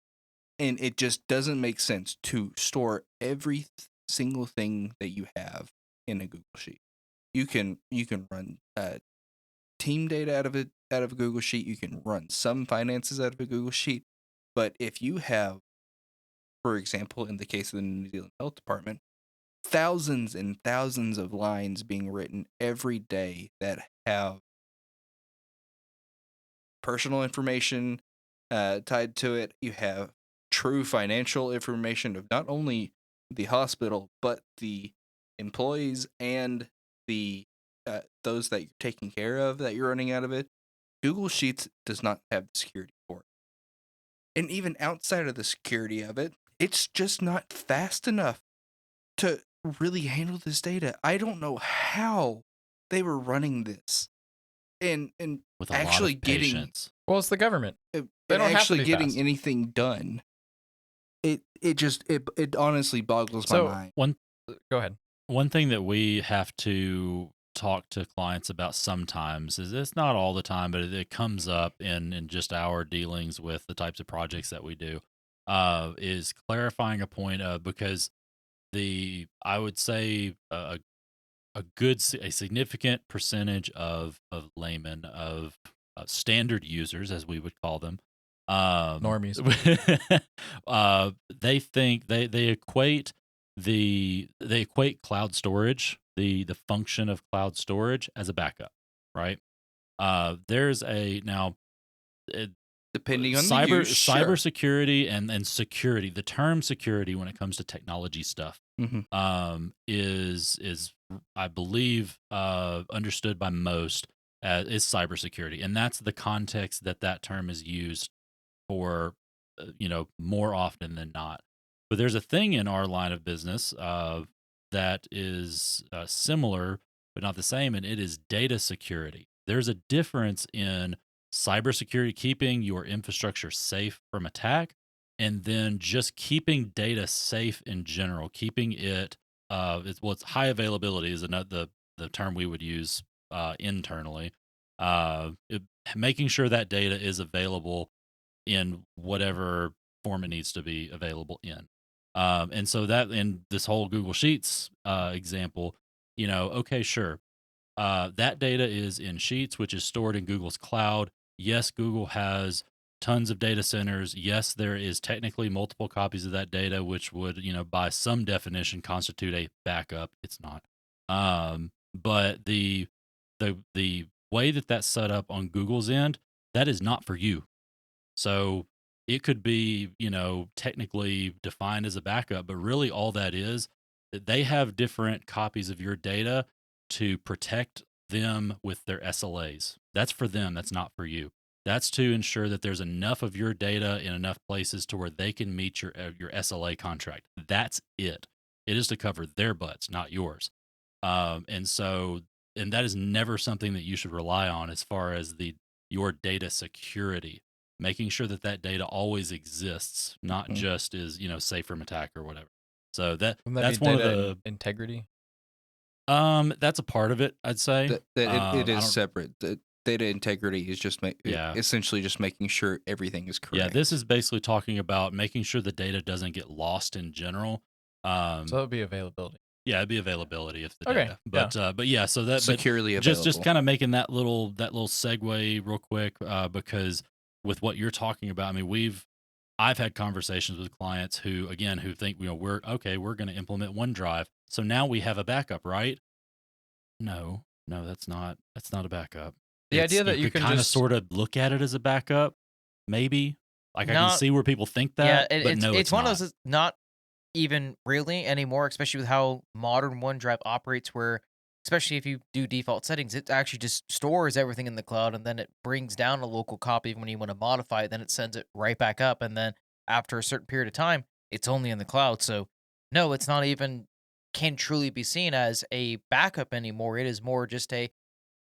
S4: And it just doesn't make sense to store every single thing that you have in a Google Sheet. You can run team data out of a Google Sheet. You can run some finances out of a Google Sheet. But if you have, for example, in the case of the New Zealand Health Department, thousands and thousands of lines being written every day that have personal information tied to it, you have true financial information of not only the hospital but the employees and the those that you're taking care of that you're running out of it. Google Sheets does not have the security for it. And even outside of the security of it, it's just not fast enough to really handle this data. I don't know how they were running this and
S2: With a
S4: actually
S2: lot of
S4: getting
S2: patience.
S3: Well, it's the government.
S4: and
S3: don't have to
S4: actually
S3: be
S4: getting
S3: fast.
S4: anything done. It honestly boggles my
S3: So-
S4: mind.
S3: Go ahead.
S2: One thing that we have to talk to clients about sometimes is it's not all the time, but it comes up in just our dealings with the types of projects that we do, is clarifying a point of, because I would say a significant percentage of laymen, of standard users, as we would call them,
S3: Normies.
S2: they think they equate cloud storage, the function of cloud storage, as a backup, right? There's
S4: Depending on the use, sure.
S2: cybersecurity and security. The term security, when it comes to technology stuff,
S4: Mhm.
S2: is I believe understood by most as is cybersecurity, and that's the context that term is used for, more often than not. But there's a thing in our line of business that is similar but not the same, and it is data security. There's a difference in cybersecurity, keeping your infrastructure safe from attack, and then just keeping data safe in general, keeping it it's high availability is another the term we would use internally. Making sure that data is available in whatever form it needs to be available in. And so that in this whole Google Sheets example, okay, sure. That data is in Sheets, which is stored in Google's cloud. Yes, Google has tons of data centers. Yes, there is technically multiple copies of that data, which would, by some definition, constitute a backup. It's not. But the way that that's set up on Google's end, that is not for you. So it could be, technically defined as a backup, but really all that is that they have different copies of your data to protect them with their SLAs. That's for them. That's not for you. That's to ensure that there's enough of your data in enough places to where they can meet your SLA contract. That's it. It is to cover their butts, not yours. And that is never something that you should rely on as far as your data security. Making sure that data always exists, not just is safe from attack or whatever. So that's one of the
S3: integrity.
S2: That's a part of it, I'd say.
S4: It is separate. The data integrity is just essentially just making sure everything is correct.
S2: Yeah, this is basically talking about making sure the data doesn't get lost in general.
S3: So it would be availability.
S2: Yeah, it'd be availability of the
S3: Okay,
S2: data. But yeah, so that
S4: securely available.
S2: Just kind of making that little segue real quick because with what you're talking about, I mean, I've had conversations with clients who think we're going to implement OneDrive, so now we have a backup, right? No, that's not a backup.
S3: The idea that you can
S2: kind of
S3: just
S2: sort of look at it as a backup, maybe. Like I can see where people think that, but no, it's
S1: one
S2: not.
S1: of those not even really anymore, especially with how modern OneDrive operates, where especially if you do default settings, it actually just stores everything in the cloud and then it brings down a local copy when you want to modify it, then it sends it right back up, and then after a certain period of time, it's only in the cloud. So no, it's not even can truly be seen as a backup anymore. It is more just a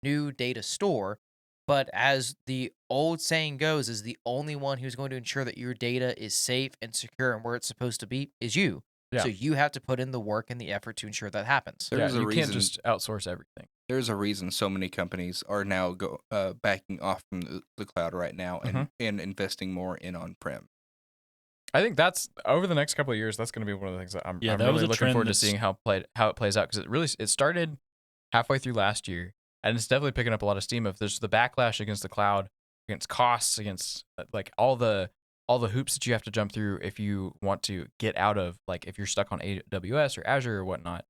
S1: new data store. But as the old saying goes, is the only one who's going to ensure that your data is safe and secure and where it's supposed to be is you.
S3: Yeah.
S1: So you have to put in the work and the effort to ensure that happens.
S3: You can't just outsource everything.
S4: There's a reason so many companies are now backing off from the cloud right now and investing more in on-prem.
S3: I think that's over the next couple of years. That's going to be one of the things that I'm really looking forward to seeing how it plays out, because it started halfway through last year, and it's definitely picking up a lot of steam. If there's the backlash against the cloud, against costs, against like all the hoops that you have to jump through if you want to get out of, like if you're stuck on AWS or Azure or whatnot.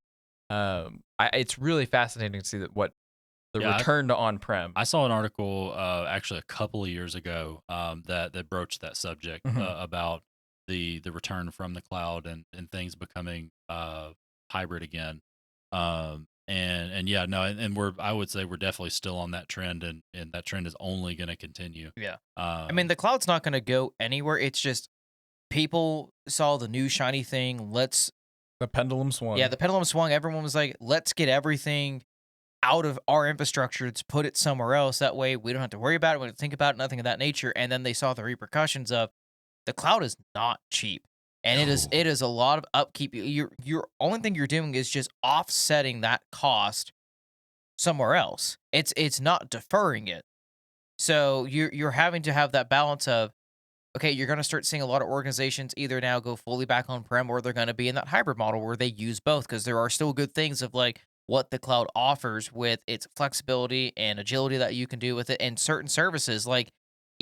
S3: It's really fascinating to see what the return to on-prem.
S2: I saw an article actually a couple of years ago that broached that subject about the return from the cloud and things becoming hybrid again. I would say we're definitely still on that trend, and that trend is only going to continue.
S1: Yeah. I mean, the cloud's not going to go anywhere. It's just people saw the new shiny thing.
S3: The pendulum swung.
S1: Yeah, the pendulum swung. Everyone was like, let's get everything out of our infrastructure. Let's put it somewhere else. That way we don't have to worry about it. We don't have to think about it, nothing of that nature. And then they saw the repercussions of the cloud is not cheap. And it is a lot of upkeep. Your only thing you're doing is just offsetting that cost somewhere else. It's not deferring it. So you're having to have that balance of, okay, you're going to start seeing a lot of organizations either now go fully back on-prem, or they're going to be in that hybrid model where they use both, because there are still good things of like what the cloud offers with its flexibility and agility that you can do with it, and certain services like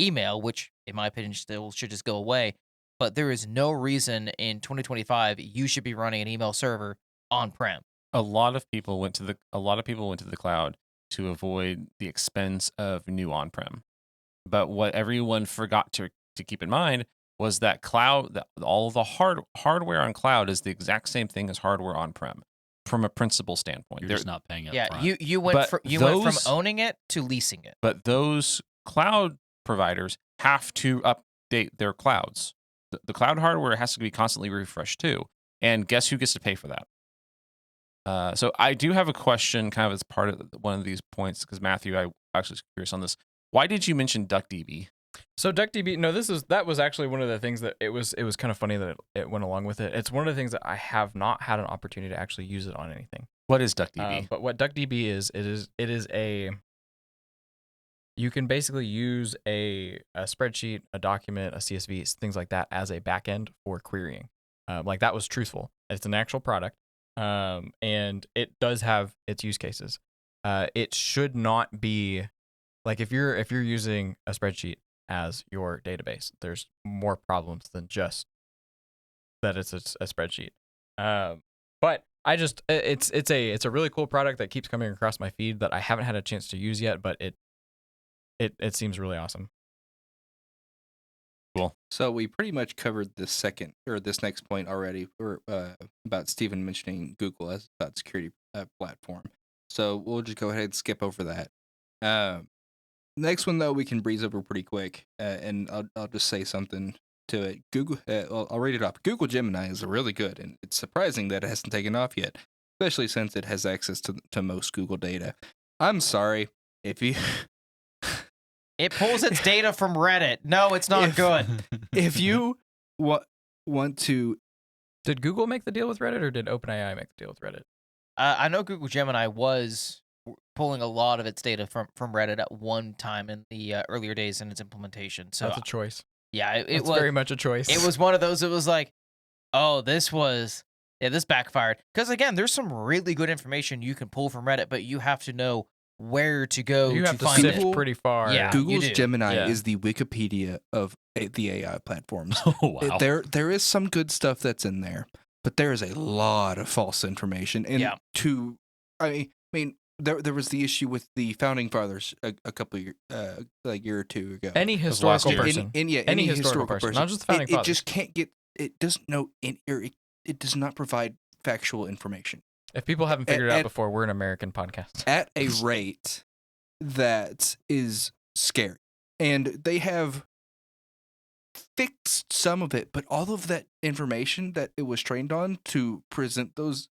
S1: email, which in my opinion still should just go away. But there is no reason in 2025 you should be running an email server on-prem.
S5: A lot of people went to the cloud to avoid the expense of new on-prem. But what everyone forgot to keep in mind was that cloud, that all the hardware on cloud is the exact same thing as hardware on-prem from a principal standpoint.
S2: You're just not paying up
S1: Yeah,
S2: front.
S1: you went from owning it to leasing it.
S5: But those cloud providers have to update their clouds. The cloud hardware has to be constantly refreshed too. And guess who gets to pay for that? So I do have a question kind of as part of one of these points, because Matthew, I actually was curious on this. Why did you mention DuckDB?
S3: So DuckDB, no, that was actually one of the things that it was kind of funny that it went along with it. It's one of the things that I have not had an opportunity to actually use it on anything.
S5: What is DuckDB?
S3: But what DuckDB is, it is a you can basically use a spreadsheet, a document, a CSV, things like that as a backend for querying. Like that was truthful. It's an actual product, and it does have its use cases. It should not be like if you're using a spreadsheet as your database, there's more problems than just that it's a spreadsheet. But I just it's a really cool product that keeps coming across my feed that I haven't had a chance to use yet, but it seems really awesome.
S5: Cool.
S4: So we pretty much covered this next point already, about Stephen mentioning Google as about security platform. So we'll just go ahead and skip over that. Next one though we can breeze over pretty quick, and I'll just say something to it. Google, I'll read it off. Google Gemini is really good, and it's surprising that it hasn't taken off yet, especially since it has access to most Google data. I'm sorry if you.
S1: It pulls its data from Reddit. No, it's not good.
S4: If you want to,
S3: did Google make the deal with Reddit, or did OpenAI make the deal with Reddit?
S1: I know Google Gemini was pulling a lot of its data from Reddit at one time in the earlier days in its implementation. So
S3: that's a choice.
S1: Yeah, it
S3: was
S1: very
S3: much a choice.
S1: It was one of those. It was like, oh, this backfired. Because again, there's some really good information you can pull from Reddit, but you have to know where to go
S3: you have to
S1: find
S3: sift
S1: it.
S3: pretty far.
S1: Yeah,
S4: Google's Gemini is the Wikipedia of the AI platforms.
S2: Oh, wow.
S4: There is some good stuff that's in there, but there is a lot of false information. And I mean, there was the issue with the founding fathers a couple of years, like year or two ago.
S3: Any historical person, any historical person, not just the founding fathers.
S4: It just can't get. It doesn't know. It does not provide factual information.
S3: If people haven't figured it out before, we're an American podcast.
S4: At a rate that is scary. And they have fixed some of it, but all of that information that it was trained on to present those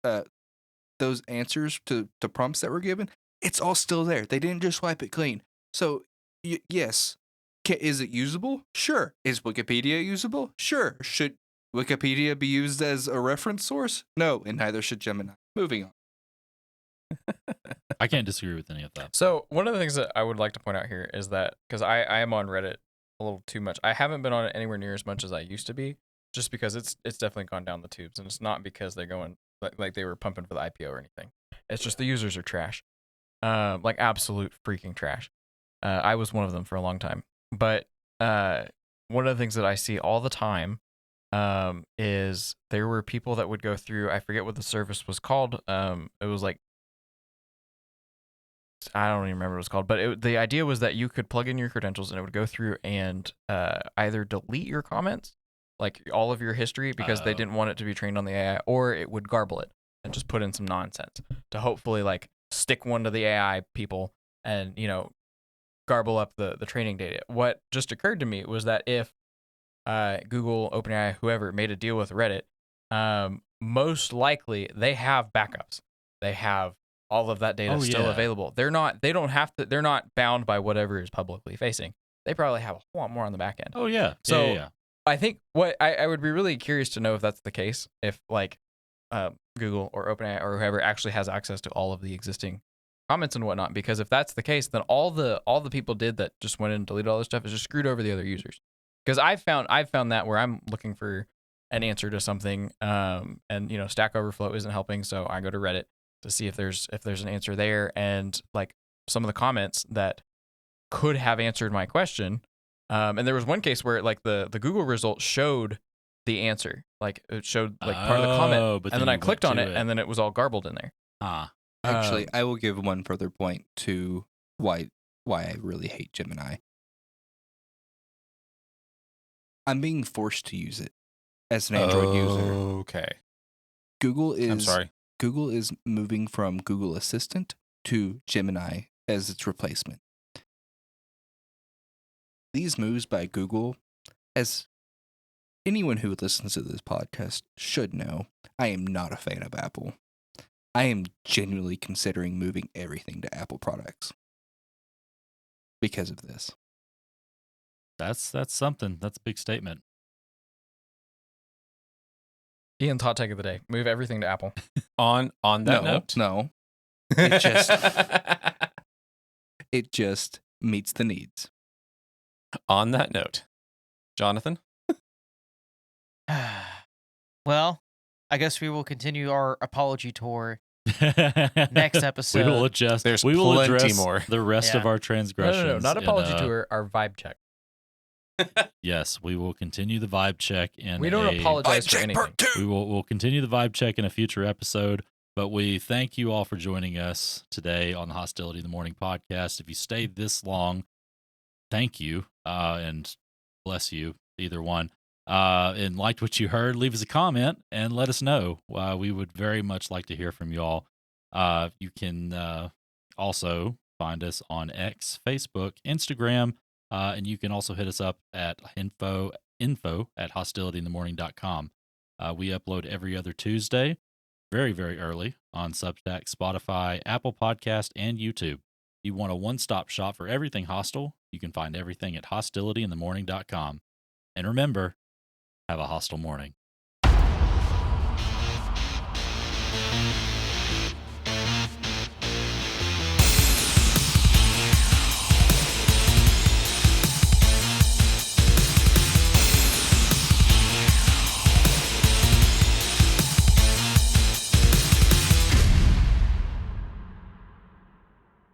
S4: answers to prompts that were given, it's all still there. They didn't just wipe it clean. So, yes. Is it usable? Sure. Is Wikipedia usable? Sure. Should Wikipedia be used as a reference source? No, and neither should Gemini. Moving on.
S2: I can't disagree with any of that.
S3: So one of the things that I would like to point out here is that, because I am on Reddit a little too much. I haven't been on it anywhere near as much as I used to be, just because it's definitely gone down the tubes, and it's not because they're going like they were pumping for the IPO or anything. It's just the users are trash, like absolute freaking trash. I was one of them for a long time, but one of the things that I see all the time is there were people that would go through, I forget what the service was called. It was like, I don't even remember what it was called, but the idea was that you could plug in your credentials and it would go through and either delete your comments, like all of your history, because they didn't want it to be trained on the AI, or it would garble it and just put in some nonsense to hopefully like stick one to the AI people and, garble up the training data. What just occurred to me was that if Google, OpenAI, whoever made a deal with Reddit, most likely they have backups. They have all of that data still available. They're not bound by whatever is publicly facing. They probably have a whole lot more on the back end.
S2: Oh yeah.
S3: So
S2: yeah.
S3: I think what I would be really curious to know if that's the case, if like Google or OpenAI or whoever actually has access to all of the existing comments and whatnot, because if that's the case, then all the people did that just went in and deleted all this stuff is just screwed over the other users. Because I've found that where I'm looking for an answer to something, and Stack Overflow isn't helping, so I go to Reddit to see if there's an answer there, and like some of the comments that could have answered my question. And there was one case where like the Google result showed the answer, like it showed like part of the comment, and then I clicked on it, and then it was all garbled in there.
S4: Actually, I will give one further point to why I really hate Gemini. I'm being forced to use it as an Android user.
S5: Okay.
S4: Google is moving from Google Assistant to Gemini as its replacement. These moves by Google, as anyone who listens to this podcast should know, I am not a fan of Apple. I am genuinely considering moving everything to Apple products because of this.
S2: That's something. That's a big statement.
S3: Ian's hot take of the day: move everything to Apple.
S5: On that note,
S4: no. It just meets the needs.
S5: On that note, Jonathan?
S1: Well, I guess we will continue our apology tour next episode.
S2: We will adjust.
S5: There's
S2: we will
S5: plenty
S2: address
S5: more.
S2: the rest of
S1: Yeah.
S2: our
S3: No,
S2: transgressions.
S3: not
S2: in,
S3: apology tour. Our vibe check.
S2: Yes, we will continue the vibe check in
S3: We don't apologize for anything.
S2: We'll continue the vibe check in a future episode, but we thank you all for joining us today on the Hostility in the Morning podcast. If you stayed this long, thank you, and bless you, either one. And liked what you heard, leave us a comment and let us know. We would very much like to hear from y'all. You can also find us on X, Facebook, Instagram, and you can also hit us up at info at hostilityinthemorning.com. We upload every other Tuesday, very, very early on Substack, Spotify, Apple Podcast, and YouTube. If you want a one-stop shop for everything hostile, you can find everything at hostilityinthemorning.com. And remember, have a hostile morning.